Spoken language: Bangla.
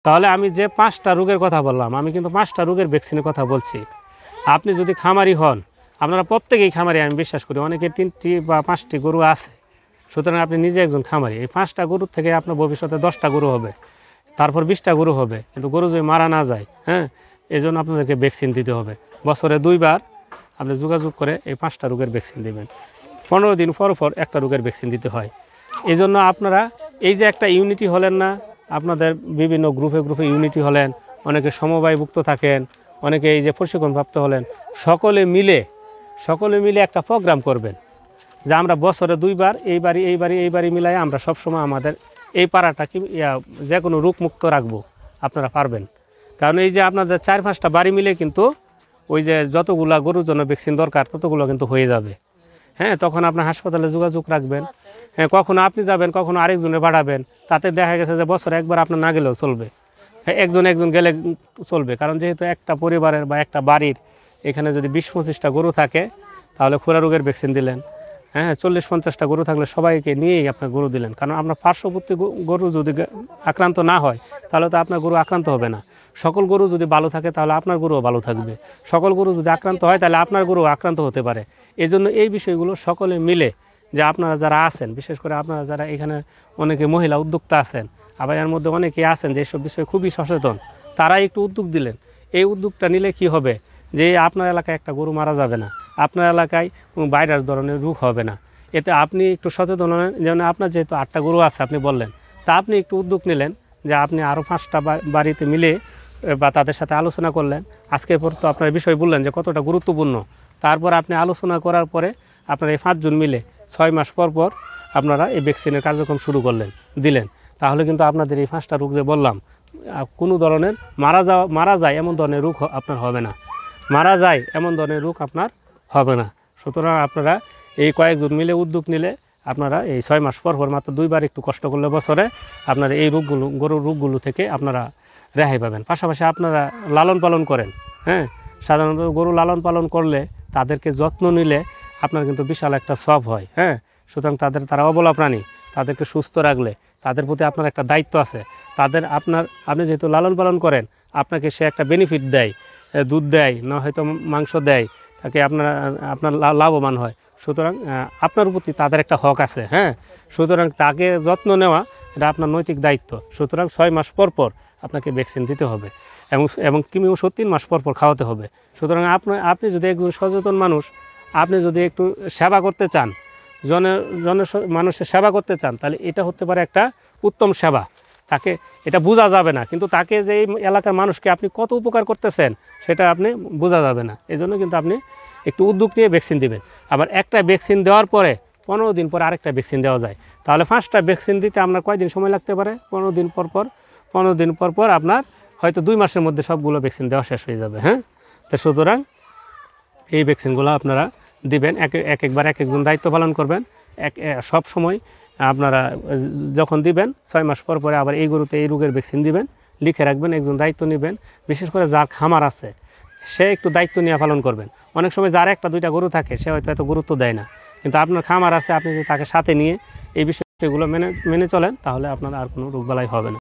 তাহলে আমি যে 5টা রোগের কথা বললাম, আমি কিন্তু 5টা রোগের ভ্যাকসিনের কথা বলছি। আপনি যদি খামারি হন, আপনারা প্রত্যেকেই খামারি, আমি বিশ্বাস করি অনেকের 3টি বা 5টি গরু আছে। সুতরাং আপনি নিজে একজন খামারি। এই 5টা গরুর থেকে আপনার ভবিষ্যতে 10টা গরু হবে, তারপর 20টা গরু হবে, কিন্তু গরু যদি মারা না যায়, হ্যাঁ, এই জন্য আপনাদেরকে ভ্যাকসিন দিতে হবে। বছরে 2বার আপনি যোগাযোগ করে এই 5টা রোগের ভ্যাকসিন দেবেন। 15 দিন পর পর একটা রোগের ভ্যাকসিন দিতে হয়। এই জন্য আপনারা এই যে একটা ইউনিটি হলেন না, আপনাদের বিভিন্ন গ্রুপে গ্রুপে ইউনিটি হলেন, অনেকে সমবায়ভুক্ত থাকেন, অনেকে এই যে প্রশিক্ষণপ্রাপ্ত হলেন, সকলে মিলে একটা প্রোগ্রাম করবেন যে আমরা বছরে 2বার এইবারই মিলাই আমরা সবসময় আমাদের এই পাড়াটাকে যে কোনো রোগমুক্ত রাখবো। আপনারা পারবেন, কারণ এই যে আপনাদের 4-5টা বাড়ি মিলে কিন্তু ওই যে যতগুলা গরুর জন্য ভ্যাকসিন দরকার ততগুলো কিন্তু হয়ে যাবে। হ্যাঁ, তখন আপনার হাসপাতালে যোগাযোগ রাখবেন। হ্যাঁ, কখনো আপনি যাবেন, কখনো আরেকজনে বাড়াবেন, তাতে দেখা গেছে যে বছরে একবার আপনার না গেলেও চলবে। হ্যাঁ, একজন গেলে চলবে, কারণ যেহেতু একটা পরিবারের বা একটা বাড়ির এখানে যদি 20-25টা গরু থাকে, তাহলে খুরা রোগের ভ্যাকসিন দিলেন। হ্যাঁ, 40-50টা গরু থাকলে সবাইকে নিয়েই আপনার গরু দিলেন, কারণ আপনার পার্শ্ববর্তী গরু যদি আক্রান্ত না হয় তাহলে তো আপনার গরু আক্রান্ত হবে না। সকল গরু যদি ভালো থাকে তাহলে আপনার গরুও ভালো থাকবে। সকল গরু যদি আক্রান্ত হয় তাহলে আপনার গরু আক্রান্ত হতে পারে। এই জন্য এই বিষয়গুলো সকলে মিলে, যে আপনারা যারা আছেন, বিশেষ করে আপনারা যারা এখানে অনেকে মহিলা উদ্যোক্তা আছেন, আবার এর মধ্যে অনেকেই আছেন যে এইসব বিষয়ে খুবই সচেতন, তারা একটু উদ্যোগ দিলেন। এই উদ্যোগটা নিলে কি হবে, যে আপনার এলাকায় একটা গরু মারা যাবে না, আপনার এলাকায় কোনো ভাইরাস ধরনের রোগ হবে না। এতে আপনি একটু সচেতন হলেন। যেমন আপনার যেহেতু 8টা গরু আছে আপনি বললেন, তা আপনি একটু উদ্যোগ নিলেন যে আপনি আরও 5টা বাড়িতে মিলে বা তাদের সাথে আলোচনা করলেন। আজকের পর তো আপনার বিষয় বললেন যে কতটা গুরুত্বপূর্ণ। তারপর আপনি আলোচনা করার পরে আপনারা এই 5 জন মিলে 6 মাস পর পর আপনারা এই ভ্যাকসিনের কার্যক্রম শুরু দিলেন। তাহলে কিন্তু আপনাদের এই 5টা রোগ যে বললাম, কোনো ধরনের মারা যায় এমন ধরনের রোগ আপনার হবে না। মারা যায় এমন ধরনের রোগ আপনার হবে না। সুতরাং আপনারা এই কয়েকজন মিলে উদ্যোগ নিলে আপনারা এই 6 মাস পর পর মাত্র 2বার একটু কষ্ট করলে বছরে আপনারা এই গরুর রোগগুলো থেকে আপনারা রেহাই পাবেন। পাশাপাশি আপনারা লালন পালন করেন। হ্যাঁ, সাধারণত গরু লালন পালন করলে, তাদেরকে যত্ন নিলে আপনার কিন্তু বিশাল একটা সব হয়। হ্যাঁ, সুতরাং তারা অবলা প্রাণী, তাদেরকে সুস্থ রাখলে তাদের প্রতি আপনার একটা দায়িত্ব আছে। আপনি যেহেতু লালন পালন করেন, আপনাকে সে একটা বেনিফিট দেয়, দুধ দেয়, না হয়তো মাংস দেয়, তাকে আপনার লাভবান হয়। সুতরাং আপনার প্রতি তাদের একটা হক আছে। হ্যাঁ, সুতরাং তাকে যত্ন নেওয়া এটা আপনার নৈতিক দায়িত্ব। সুতরাং 6 মাস পর পর আপনাকে ভ্যাকসিন দিতে হবে এবং কিমিও 3 মাস পর পর খাওয়াতে হবে। সুতরাং আপনি যদি একজন সচেতন মানুষ, আপনি যদি একটু সেবা করতে চান, মানুষের সেবা করতে চান, তাহলে এটা হতে পারে একটা উত্তম সেবা। তাকে এটা বোঝা যাবে না, কিন্তু তাকে যে এই এলাকার মানুষকে আপনি কত উপকার করতেছেন সেটা আপনি বোঝা যাবে না। এই জন্য কিন্তু আপনি একটু উদ্যোগ নিয়ে ভ্যাকসিন দিবেন। আবার একটা ভ্যাকসিন দেওয়ার পরে 15 দিন পর আরেকটা ভ্যাকসিন দেওয়া যায়। তাহলে 5টা ভ্যাকসিন দিতে আপনার কয়দিন সময় লাগতে পারে? 15 দিন পর পর আপনার হয়তো 2 মাসের মধ্যে সবগুলো ভ্যাকসিন দেওয়া শেষ হয়ে যাবে। হ্যাঁ, তো সুতরাং এই ভ্যাকসিনগুলো আপনারা দিবেন। একবার একজন দায়িত্ব পালন করবেন। সব সময় আপনারা যখন দিবেন 6 মাস পর পরে আবার এই গরুতে এই রোগের ভ্যাকসিন দিবেন, লিখে রাখবেন, একজন দায়িত্ব নেবেন। বিশেষ করে যার খামার আছে সে একটু দায়িত্ব নিয়ে পালন করবেন। অনেক সময় যার 1-2টা গরু থাকে সে হয়তো এত গুরুত্ব দেয় না, কিন্তু আপনার খামার আছে, আপনি যদি তাকে সাথে নিয়ে এই বিষয়গুলো মেনে চলেন, তাহলে আপনার আর কোনো রোগবালাই হবে না।